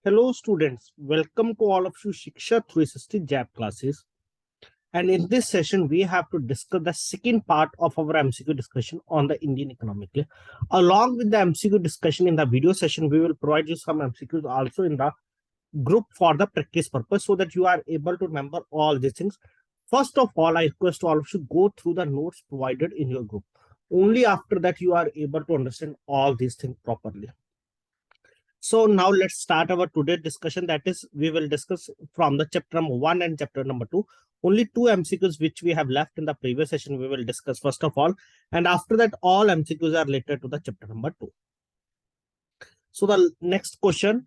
Hello students, welcome to all of you Shiksha 360 JAP classes. And in this session, we have to discuss the second part of our MCQ discussion on the Indian economy. Along with the MCQ discussion in the video session, we will provide you some MCQs also in the group for the practice purpose so that you are able to remember all these things. First of all, I request all of you go through the notes provided in your group. Only after that you are able to understand all these things properly. So now let's start our today's discussion. That is, we will discuss from the chapter number 1 and chapter number 2. Only two MCQs which we have left in the previous session we will discuss first of all. And after that, all MCQs are related to the chapter number 2. So the next question.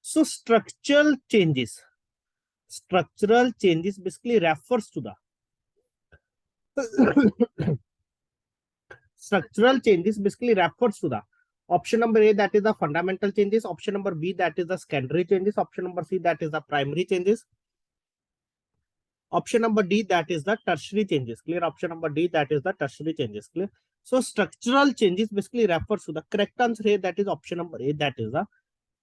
So structural changes. Structural changes basically refers to the structural changes basically refers to the option number A, that is the fundamental changes. Option number B, that is the secondary changes. Option number C, that is the primary changes. Option number D, that is the tertiary changes. Clear? Option number D, that is the tertiary changes. Clear? So structural changes basically refers to the correct answer here. That is option number A, that is the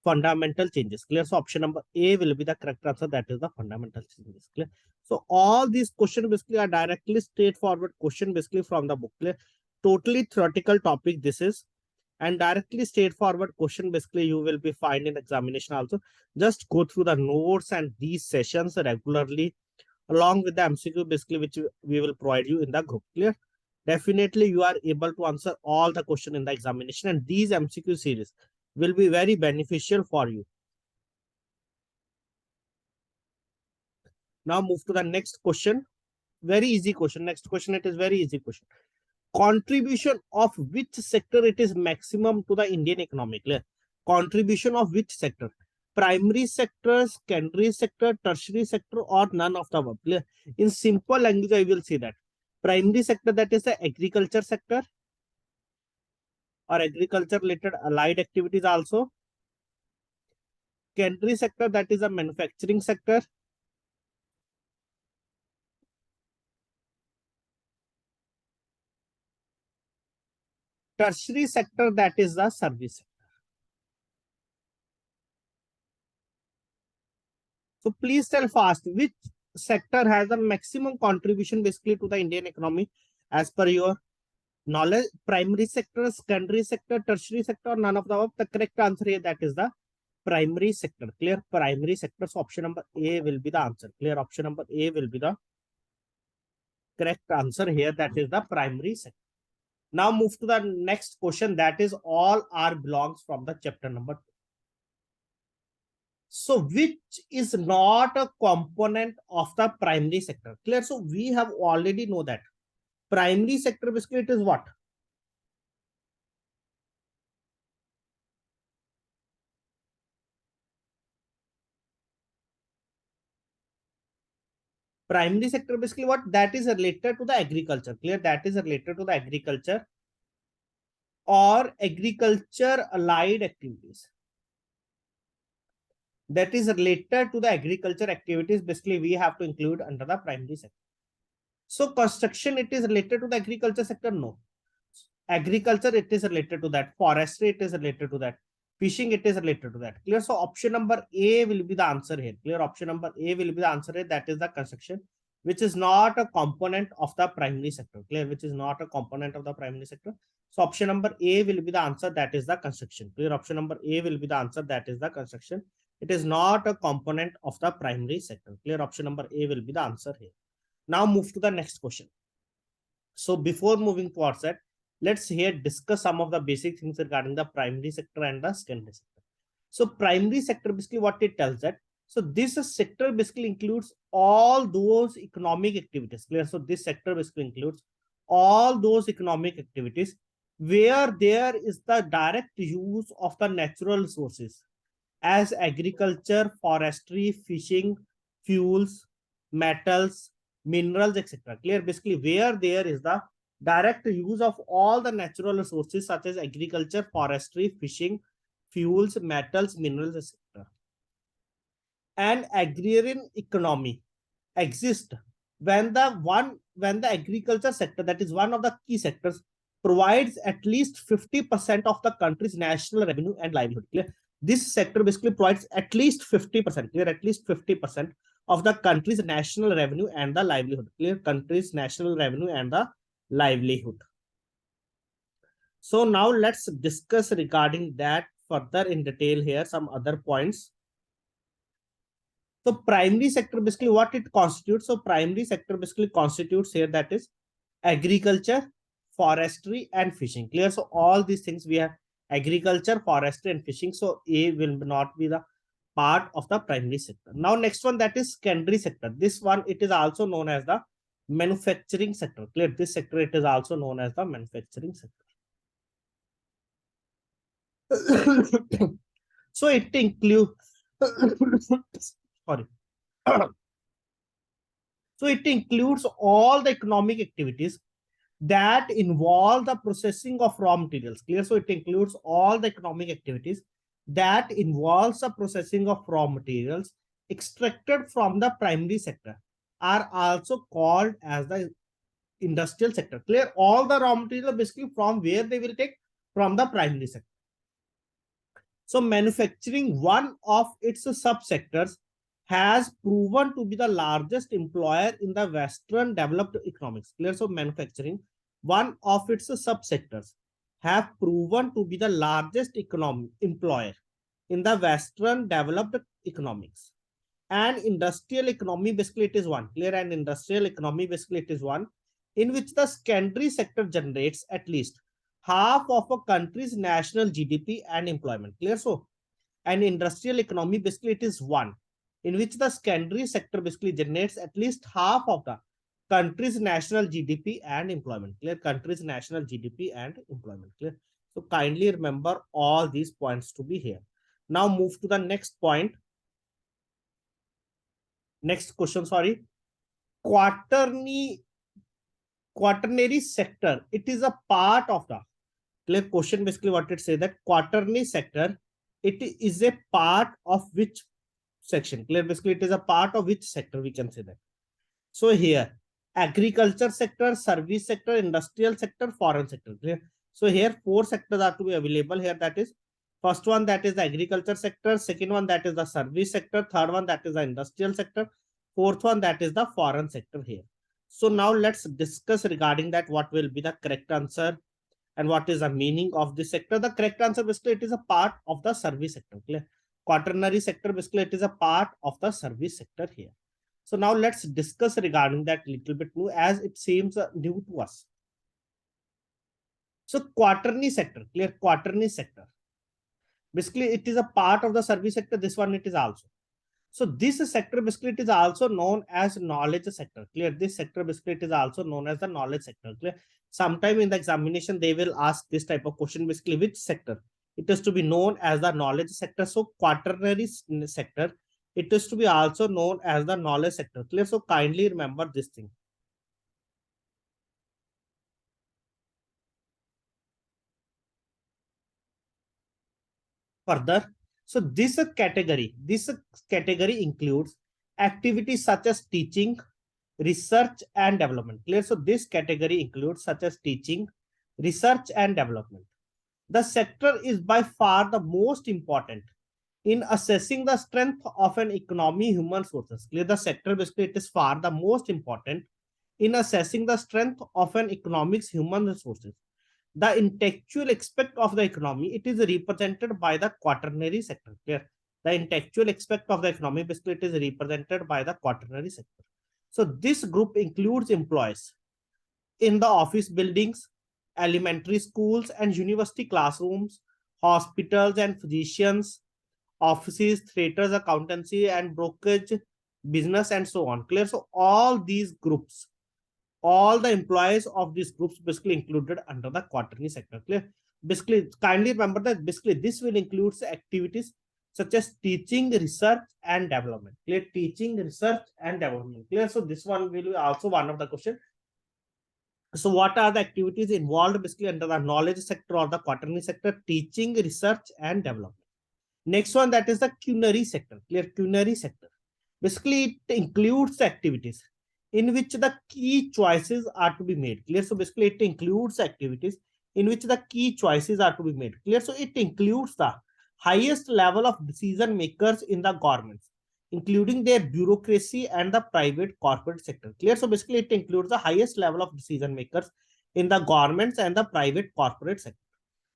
fundamental changes. Clear? So option number A will be the correct answer. That is the fundamental changes. Clear? So all these questions basically are directly straightforward question basically from the book. Clear? Totally theoretical topic this is. And directly straightforward question basically you will be finding in examination also. Just go through the notes and these sessions regularly along with the MCQ basically which we will provide you in the group. Clear? Definitely you are able to answer all the question in the examination, and these MCQ series will be very beneficial for you. Now move to the next question. Very easy question. Next question, it is very easy question. Contribution of which sector it is maximum to the Indian economy? Clear? Contribution of which sector? Primary sector, secondary sector, tertiary sector, or none of the above? Clear? In simple language, I will say that primary sector, that is the agriculture sector or agriculture related allied activities also. Secondary sector, that is the manufacturing sector. Tertiary sector, that is the service sector. So please tell fast, which sector has the maximum contribution basically to the Indian economy as per your knowledge? Primary sector, secondary sector, tertiary sector, none of the above. The correct answer here, that is the primary sector. Clear? Primary sector. So option number A will be the answer. Clear? Option number A will be the correct answer here. That is the primary sector. Now move to the next question. That is all R belongs from the chapter number 2. So which is not a component of the primary sector? Clear? So we have already know that primary sector basically it is what? Primary sector basically what? That is related to the agriculture. Clear? That is related to the agriculture or agriculture allied activities. That is related to the agriculture activities basically we have to include under the primary sector. So construction, it is related to the agriculture sector? No. Agriculture, it is related to that. Forestry, it is related to that. Fishing, it is related to that. Clear? So option number A will be the answer here. Clear? Option number A will be the answer here. That is the construction, which is not a component of the primary sector. Clear? Which is not a component of the primary sector. So option number A will be the answer. That is the construction. Clear? Option number A will be the answer. That is the construction. It is not a component of the primary sector. Clear? Option number A will be the answer here. Now move to the next question. So before moving towards that, let's here discuss some of the basic things regarding the primary sector and the secondary sector. So primary sector basically what it tells that. So this sector basically includes all those economic activities. Clear? So this sector basically includes all those economic activities where there is the direct use of the natural resources as agriculture, forestry, fishing, fuels, metals, minerals, etc. Clear? Basically where there is the direct use of all the natural resources such as agriculture, forestry, fishing, fuels, metals, minerals, etc. And agrarian economy exists when the agriculture sector, that is one of the key sectors, provides at least 50% of the country's national revenue and livelihood. Clear? This sector basically provides at least 50%, clear, at least 50% of the country's national revenue and the livelihood, clear, country's national revenue and the livelihood. So now let's discuss regarding that further in detail here, some other points. So primary sector basically what it constitutes. So primary sector basically constitutes here, that is agriculture, forestry and fishing, clear. So all these things we have agriculture, forestry and fishing. So A will not be the part of the primary sector. Now next one, that is secondary sector. This one, it is also known as the manufacturing sector, clear. This sector, it is also known as the manufacturing sector. So it includes sorry. So it includes all the economic activities that involve the processing of raw materials, clear. So it includes all the economic activities that involves the processing of raw materials extracted from the primary sector are also called as the industrial sector, clear. All the raw material basically from where they will take, from the primary sector. So manufacturing, one of its subsectors, has proven to be the largest employer in the Western developed economies, clear. So manufacturing, one of its subsectors, have proven to be the largest employer in the Western developed economics. And industrial economy basically it is one, clear. And industrial economy basically it is one in which the secondary sector generates at least half of a country's national GDP and employment, clear. So an industrial economy basically it is one in which the secondary sector basically generates at least half of the country's national GDP and employment, clear. Country's national GDP and employment, clear. So kindly remember all these points to be here. Now move to the next point. Next question, sorry. Quaternary sector, it is a part of the, clear. Question basically what it say, that quaternary sector, it is a part of which section, clear. Basically it is a part of which sector, we can say that. So here agriculture sector, service sector, industrial sector, foreign sector, clear. So here 4 sectors are to be available here, that is first one, that is the agriculture sector, second one, that is the service sector, third one, that is the industrial sector, fourth one, that is the foreign sector here. So now let's discuss regarding that, what will be the correct answer and what is the meaning of this sector. The correct answer basically it is a part of the service sector, clear. Quaternary sector basically it is a part of the service sector here. So now let's discuss regarding that little bit new, as it seems new to us. So quaternary sector, clear. Quaternary sector basically it is a part of the service sector. This one it is also. So this sector basically it is also known as knowledge sector, clear. This sector basically it is also known as the knowledge sector, clear. Sometime in the examination they will ask this type of question, basically which sector it is to be known as the knowledge sector. So quaternary sector, it is to be also known as the knowledge sector, clear. So kindly remember this thing. Further, so this category includes activities such as teaching, research and development, clear. So this category includes such as teaching, research and development. The sector is by far the most important in assessing the strength of an economy human sources, clear. The sector basically it is far the most important in assessing the strength of an economics human resources. The intellectual aspect of the economy, it is represented by the quaternary sector, clear. The intellectual aspect of the economy basically it is represented by the quaternary sector. So this group includes employees in the office buildings, elementary schools and university classrooms, hospitals and physicians, offices, theaters, accountancy and brokerage, business and so on, clear. So all these groups, all the employees of these groups basically included under the quaternary sector, clear. Basically kindly remember that basically this will include activities such as teaching, research and development, clear. Teaching, research and development, clear. So this one will be also one of the question. So what are the activities involved basically under the knowledge sector or the quaternary sector? Teaching, research and development. Next one, that is the Quinary sector, clear. Quinary sector basically it includes activities in which the key choices are to be made, clear. So basically it includes activities in which the key choices are to be made, clear. So it includes the highest level of decision makers in the governments, including their bureaucracy and the private corporate sector. Clear? So basically it includes the highest level of decision makers in the governments and the private corporate sector.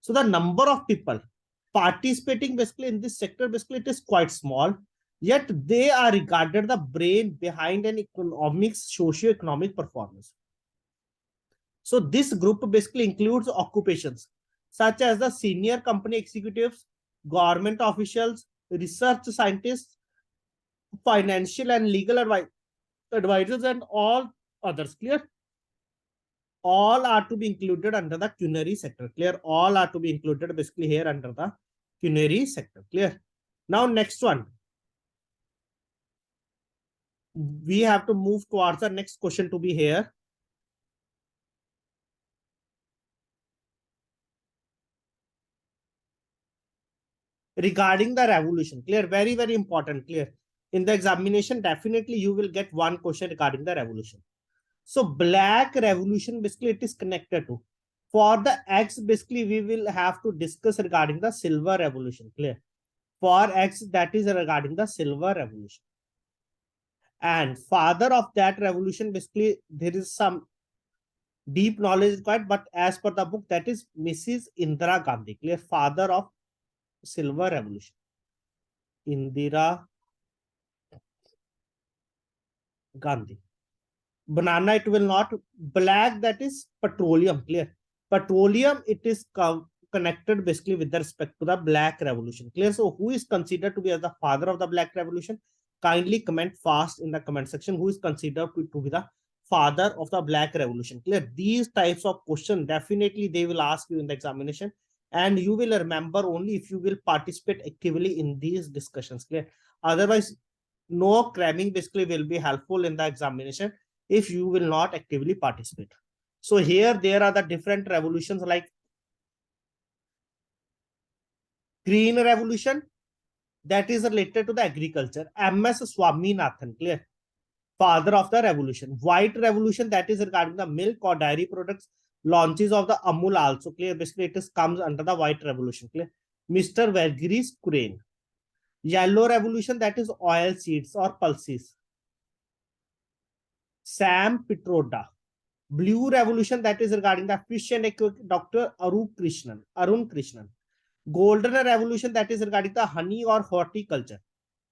So the number of people participating basically in this sector, basically it is quite small, yet they are regarded the brain behind an economics, socio-economic performance. So this group basically includes occupations such as the senior company executives, government officials, research scientists, financial and legal advisors, and all others. Clear? All are to be included under the Quinary sector. Clear? All are to be included basically here under the Quinary sector. Clear? Now next one. We have to move towards the next question to be here. Regarding the revolution. Clear? Very, very important. Clear? In the examination, definitely you will get one question regarding the revolution. So black revolution, basically it is connected to. For the X, basically we will have to discuss regarding the silver revolution. Clear? For X, that is regarding the silver revolution. And father of that revolution, basically there is some deep knowledge required, but as per the book, that is Mrs. Indira Gandhi. Clear? Father of silver revolution. Indira Gandhi. Banana, it will not. Black, that is petroleum. Clear? Petroleum, it is connected basically with respect to the black revolution. Clear? So who is considered to be as the father of the black revolution? Kindly comment fast in the comment section who is considered to be the father of the black revolution. Clear? These types of questions definitely they will ask you in the examination, and you will remember only if you will participate actively in these discussions. Clear? Otherwise, no cramming basically will be helpful in the examination if you will not actively participate. So here there are the different revolutions like green revolution, that is related to the agriculture. MS Swaminathan, clear? Father of the revolution. White revolution, that is regarding the milk or dairy products. Launches of the Amul also, clear? Basically it is comes under the white revolution, clear? Mr. Vergris Kurien. Yellow revolution, that is oil seeds or pulses. Sam Pitroda. Blue revolution, that is regarding the fish and Dr. Arun Krishnan. Golden revolution, that is regarding the honey or horticulture.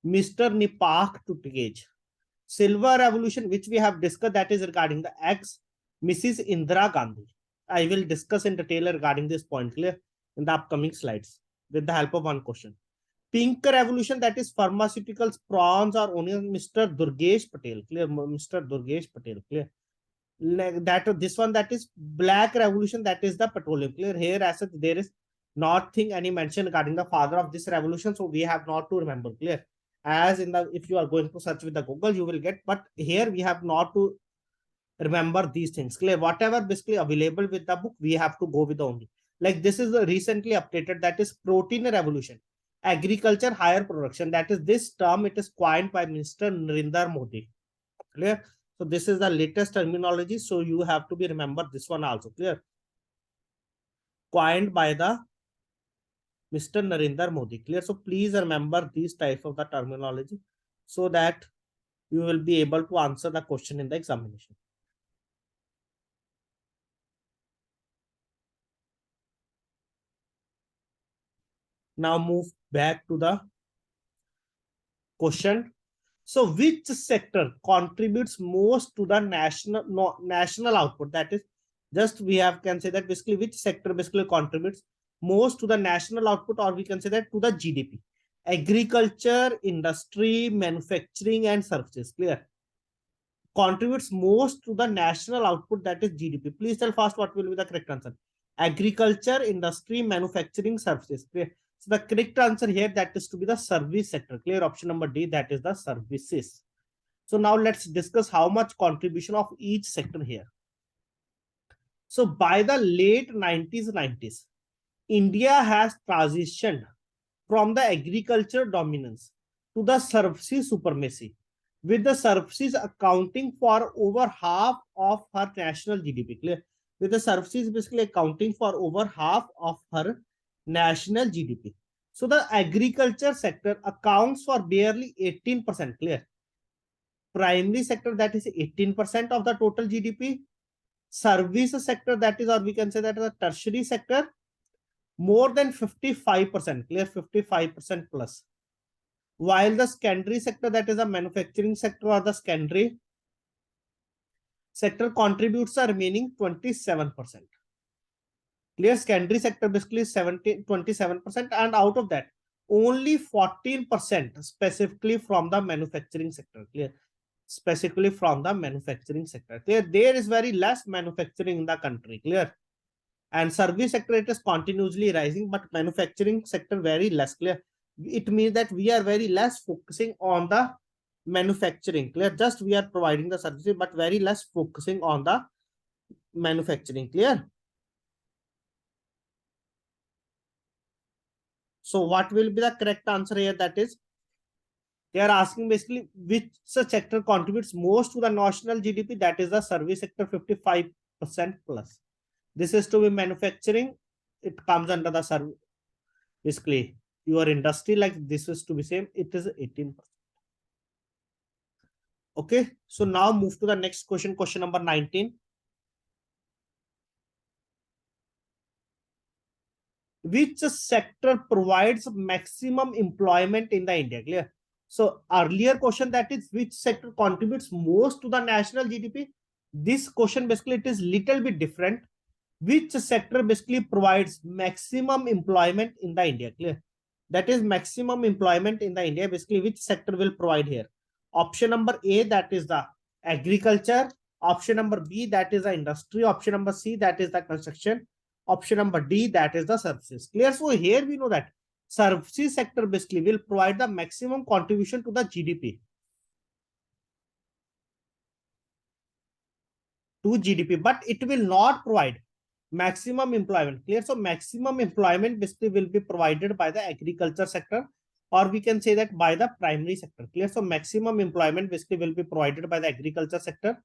Mr. Nipak Tutgej. Silver revolution, which we have discussed, that is regarding the X, Mrs. Indira Gandhi. I will discuss in detail regarding this point, clear, in the upcoming slides with the help of one question. Pink revolution, that is pharmaceuticals, prawns or onions, Mr. Durgesh Patel, clear? Mr. Durgesh Patel, clear? That this one, that is black revolution, that is the petroleum. Clear? Here as such there is nothing any mention regarding the father of this revolution, so we have not to remember. Clear? As in the, if you are going to search with the Google, you will get, but here we have not to remember these things. Clear? Whatever basically available with the book, we have to go with the only. Like this is recently updated, that is protein revolution, agriculture higher production, that is this term, it is coined by Mr. Narendra Modi. Clear? So this is the latest terminology, so you have to be remember this one also. Clear? Coined by the Mr. Narendra Modi. Clear? So please remember these types of the terminology so that you will be able to answer the question in the examination. Now move back to the question. So which sector contributes most to the national output? That is, just we have can say that basically which sector basically contributes most to the national output, or we can say that to the GDP. Agriculture, industry, manufacturing and services. Clear? Contributes most to the national output, that is GDP. Please tell fast what will be the correct answer. Agriculture, industry, manufacturing, services. Clear? So the correct answer here, that is to be the service sector. Clear? Option number D, that is the services. So now let's discuss how much contribution of each sector here. So by the late 90s, India has transitioned from the agriculture dominance to the services supremacy, with the services accounting for over half of her national GDP. Clear? With the services basically accounting for over half of her national GDP. So the agriculture sector accounts for barely 18%, clear. Primary sector, that is 18% of the total GDP. Service sector, that is, or we can say that the tertiary sector, more than 55%, clear, 55% plus. While the secondary sector, that is the manufacturing sector or the secondary sector, contributes the remaining 27%. Clear, secondary sector basically 27%, and out of that, only 14% specifically from the manufacturing sector. Clear, specifically from the manufacturing sector. There is very less manufacturing in the country. Clear. And service sector, it is continuously rising, but manufacturing sector very less. Clear. It means that we are very less focusing on the manufacturing. Clear. Just we are providing the services, but very less focusing on the manufacturing. Clear. So what will be the correct answer here? That is, they are asking basically which sector contributes most to the national GDP. That is the service sector, 55% plus. This is to be manufacturing. It comes under the service. Basically, your industry, like this is to be same. It is 18%. Okay. So now move to the next question. Question number 19. Which sector provides maximum employment in the India? Clear. So earlier question, that is which sector contributes most to the national GDP. This question basically it is little bit different. Which sector basically provides maximum employment in the India? Clear. That is maximum employment in the India. Basically, which sector will provide here? Option number A, that is the agriculture. Option number B, that is the industry. Option number C, that is the construction. Option number D, that is the services. Clear. So here we know that services sector basically will provide the maximum contribution to the GDP. But it will not provide maximum employment. Clear. So maximum employment basically will be provided by the agriculture sector, or we can say that by the primary sector. Clear. So maximum employment basically will be provided by the agriculture sector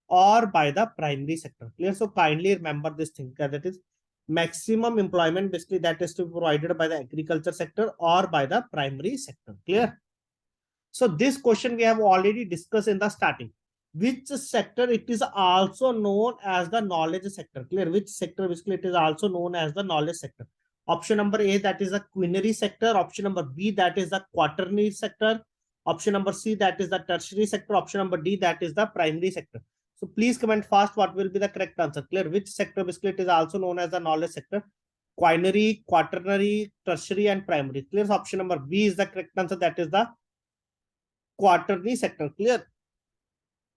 or by the primary sector. Clear. So kindly remember this thing, that is maximum employment basically that is to be provided by the agriculture sector or by the primary sector. Clear. So this question we have already discussed in the starting. Which sector it is also known as the knowledge sector? Clear. Which sector basically it is also known as the knowledge sector? Option number A, that is the Quinary sector. Option number B, that is the Quaternary sector. Option number C, that is the tertiary sector. Option number D, that is the primary sector. So please comment fast what will be the correct answer. Clear. Which sector basically it is also known as the knowledge sector? Quinary, Quaternary, tertiary, and primary. Clear. So option number B is the correct answer. That is the Quaternary sector. Clear.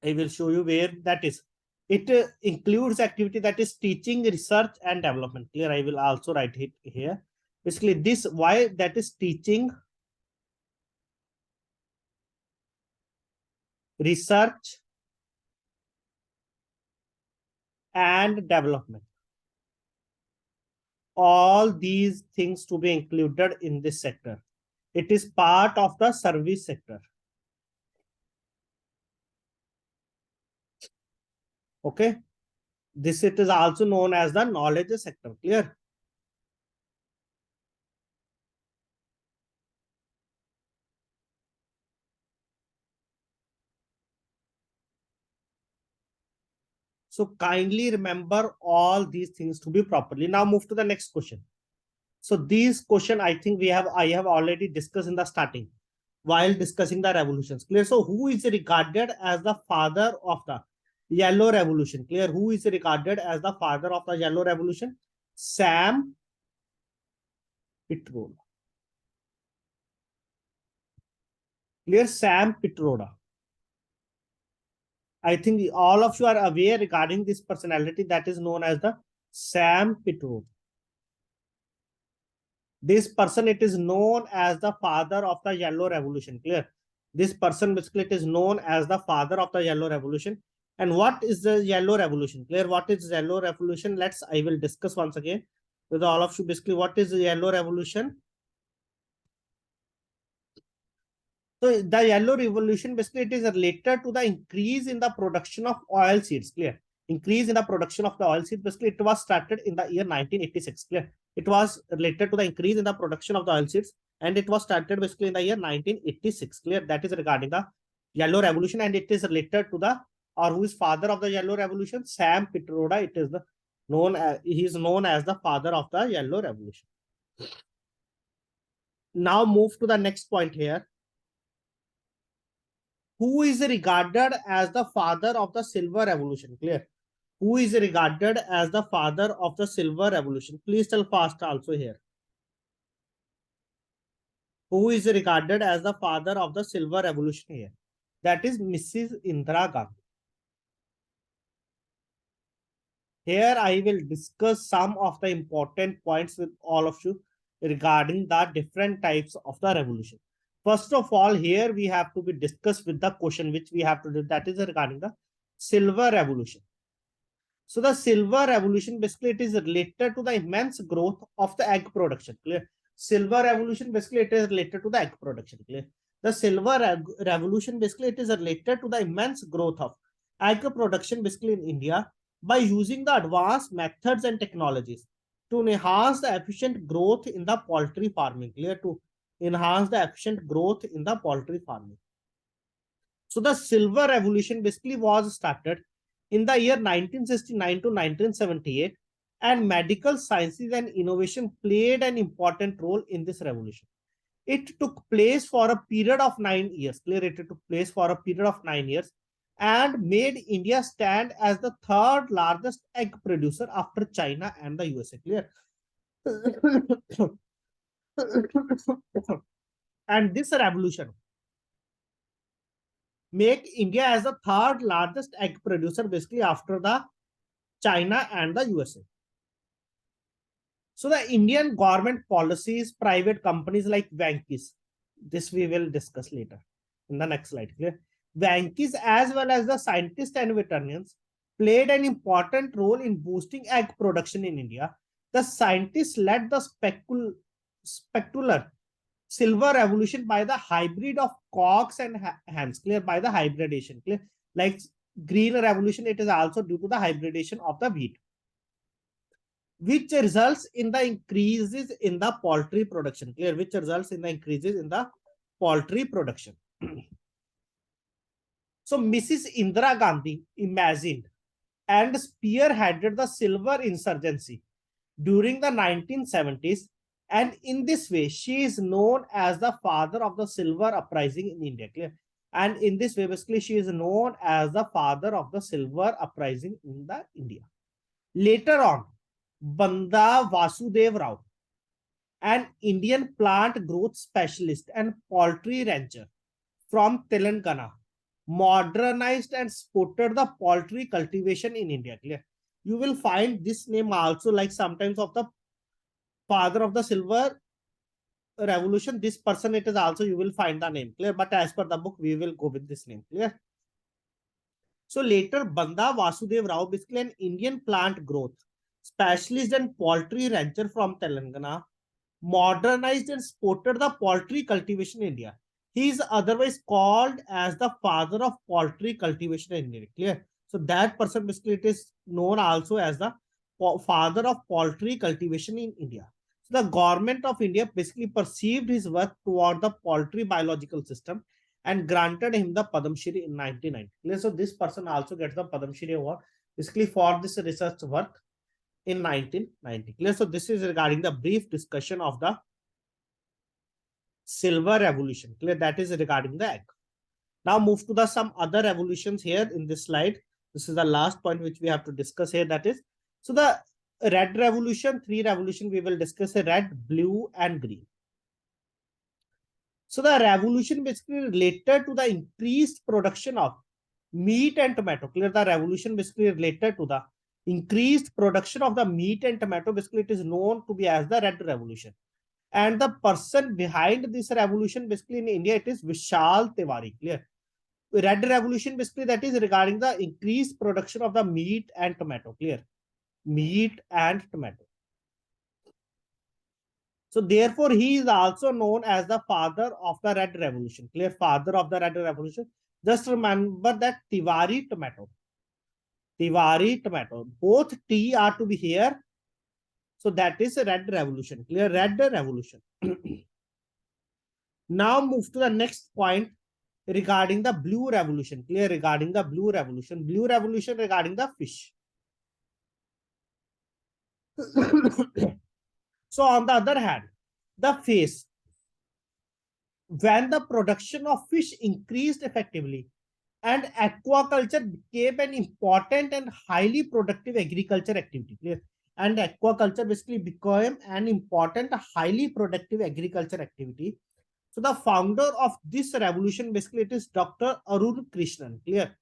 I will show you where that is. It includes activity that is teaching, research, and development. Clear. I will also write it here. Basically, this why that is teaching, research, and development. All these things to be included in this sector. It is part of the service sector. Okay. This it is also known as the knowledge sector. Clear. So kindly remember all these things to be properly. Now move to the next question. So these question I think I have already discussed in the starting while discussing the revolutions. Clear. So who is regarded as the father of the yellow revolution? Clear. Who is regarded as the father of the yellow revolution? Sam Pitroda. Clear. Sam Pitroda. I think all of you are aware regarding this personality that is known as the Sam Pitroda. This person, it is known as the father of the yellow revolution. Clear. This person basically it is known as the father of the yellow revolution. And what is the yellow revolution? Clear. What is yellow revolution? I will discuss once again with all of you. Basically, what is the yellow revolution? So the yellow revolution basically it is related to the increase in the production of oil seeds. Clear. Increase in the production of the oil seeds. Basically, it was started in the year 1986. Clear. It was related to the increase in the production of the oil seeds. and it was started basically in the year 1986. Clear? That is regarding the yellow revolution, and it is related to the, or who is father of the yellow revolution? Sam Pitroda. It is the he is known as the father of the yellow revolution. Now move to the next point here. Who is regarded as the father of the silver revolution? Clear? Who is regarded as the father of the silver revolution? Please tell fast also here. Who is regarded as the father of the silver revolution here? That is Mrs. Indira Gandhi. Here I will discuss some of the important points with all of you regarding the different types of the revolution. First of all, here we have to be discussed with the question which we have to do, that is regarding the silver revolution. So the silver revolution basically it is related to the immense growth of the egg production. Clear? Silver revolution basically it is related to the egg production. Clear? The silver revolution basically it is related to the immense growth of egg production basically in India by using the advanced methods and technologies to enhance the efficient growth in the poultry farming. Clear? To enhance the efficient growth in the poultry farming. So the silver revolution basically was started in the year 1969 to 1978, and medical sciences and innovation played an important role in this revolution. It took place for a period of 9 years. Clear? It took place for a period of 9 years and made India stand as the third largest egg producer after China and the USA. Clear? And this revolution make India as the third largest egg producer basically after the China and the USA. So the Indian government policies, private companies like Vankies, this we will discuss later in the next slide. Clear? Vankies as well as the scientists and veterinarians played an important role in boosting egg production in India. The scientists led the specular silver revolution by the hybrid of cocks and hens. Clear? By the hybridization. Clear? Like green revolution, it is also due to the hybridization of the wheat, which results in the increases in the poultry production. Clear? Which results in the increases in the poultry production. So Mrs. Indira Gandhi imagined and spearheaded the silver insurgency during the 1970s, and in this way she is known as the father of the silver uprising in India. Clear? And in this way basically she is known as the father of the silver uprising in the India. Later on, Banda Vasudev Rao, an Indian plant growth specialist and poultry rancher from Telangana, modernized and supported the poultry cultivation in India. Clear? You will find this name also like sometimes of the father of the silver revolution. This person it is also you will find the name. Clear? But as per the book we will go with this name. Clear? So later Banda Vasudev Rao, basically an Indian plant growth specialist and poultry rancher from Telangana, modernized and supported the poultry cultivation in India. He is otherwise called as the father of poultry cultivation in India. Clear? So that person basically it is known also as the father of poultry cultivation in India. So the government of India basically perceived his work toward the poultry biological system and granted him the Padma Shri in 1990. Clear? So this person also gets the Padma Shri award basically for this research work in 1990. Clear? So this is regarding the brief discussion of the silver revolution. Clear? That is regarding the egg. Now move to the some other revolutions here in this slide. This is the last point which we have to discuss here. That is, so the red revolution, three revolution we will discuss: red, blue, and green. So the revolution basically related to the increased production of meat and tomato. Clear? The revolution basically related to the increased production of the meat and tomato. Basically, it is known to be as the red revolution. And the person behind this revolution basically in India, it is Vishal Tewari. Clear? Red revolution basically that is regarding the increased production of the meat and tomato. Clear? Meat and tomato. So therefore, he is also known as the father of the red revolution. Clear? Father of the red revolution. Just remember that Tewari tomato. Tewari tomato. Both T are to be here. So that is a red revolution. Clear? Red revolution. Now move to the next point regarding the blue revolution. Clear? Regarding the blue revolution. Blue revolution regarding the fish. So on the other hand, the face, when the production of fish increased effectively and aquaculture became an important and highly productive agriculture activity. Clear? And aquaculture basically became an important, highly productive agriculture activity. So the founder of this revolution, basically it is Dr. Arun Krishnan. Clear?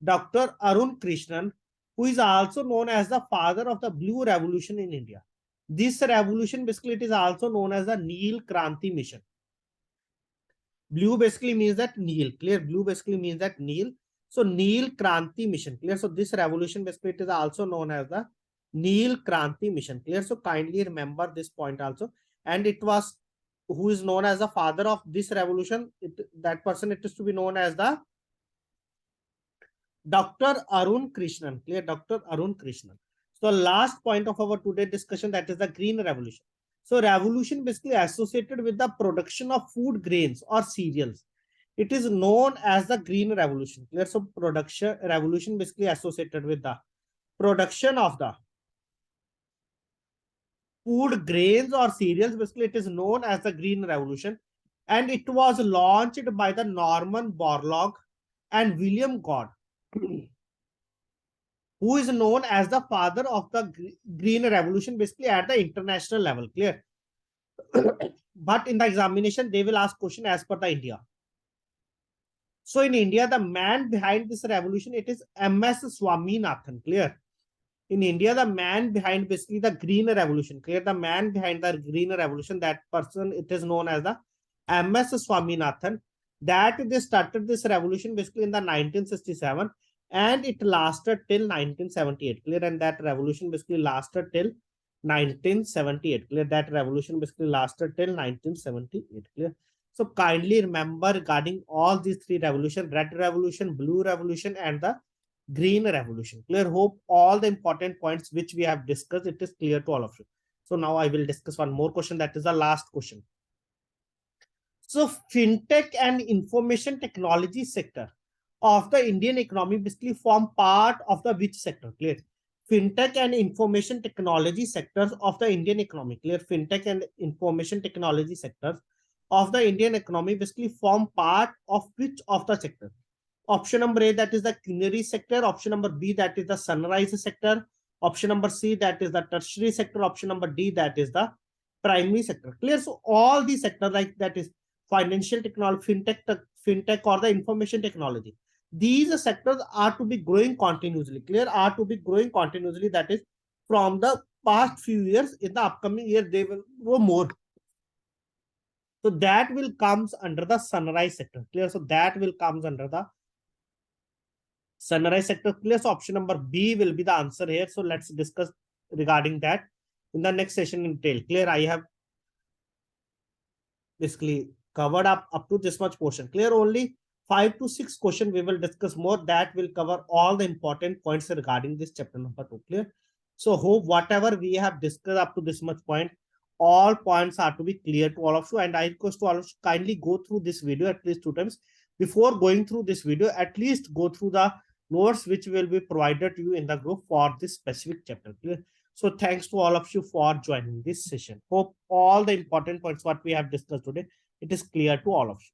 Dr. Arun Krishnan, who is also known as the father of the blue revolution in India. This revolution, basically it is also known as the Neel Kranti mission. Blue basically means that Neel. Clear? Blue basically means that Neel. So Neel Kranti mission. Clear? So this revolution basically it is also known as the Neel Kranti mission. Clear? So kindly remember this point also. And it was who is known as the father of this revolution. That person it is to be known as the Dr. Arun Krishnan. Clear? Dr. Arun Krishnan. So last point of our today's discussion, that is the green revolution. So revolution basically associated with the production of food grains or cereals. It is known as the green revolution. Clear? So production revolution basically associated with the production of the food grains or cereals. Basically, it is known as the green revolution. And it was launched by the Norman Borlaug and William Gord, who is known as the father of the green revolution, basically at the international level. Clear? But in the examination, they will ask question as per the India. So in India, the man behind this revolution, it is M.S. Swaminathan. Clear? In India, the man behind basically the green revolution. Clear? The man behind the green revolution, that person, it is known as the M.S. Swaminathan. That they started this revolution basically in the 1967 and it lasted till 1978. Clear? And that revolution basically lasted till 1978. Clear? That revolution basically lasted till 1978. Clear? So kindly remember regarding all these three revolutions: red revolution, blue revolution, and the green revolution. Clear? Hope all the important points which we have discussed, it is clear to all of you. So now I will discuss one more question, that is the last question. So fintech and information technology sector of the Indian economy basically form part of the which sector? Clear? Fintech and information technology sectors of the Indian economy. Clear? Fintech and information technology sectors of the Indian economy basically form part of which of the sector? Option number A, that is the Quinary sector. Option number B, that is the sunrise sector. Option number C, that is the tertiary sector. Option number D, that is the primary sector. Clear? So all these sectors, like that is financial technology, fintech or the information technology, these sectors are to be growing continuously. Clear? Are to be growing continuously. That is from the past few years. In the upcoming year, they will grow more. So that will comes under the sunrise sector. Clear? So that will comes under the sunrise sector. Clear? So option number B will be the answer here. So let's discuss regarding that in the next session in detail. Clear? I have basically covered up to this much portion. Clear? Only 5 to 6 questions we will discuss more. That will cover all the important points regarding this chapter number 2. Clear? So hope whatever we have discussed up to this much point, all points are to be clear to all of you. And I request to all of you kindly go through this video at least 2 times. Before going through this video, at least go through the notes which will be provided to you in the group for this specific chapter. Clear? So thanks to all of you for joining this session. Hope all the important points what we have discussed today, it is clear to all of you.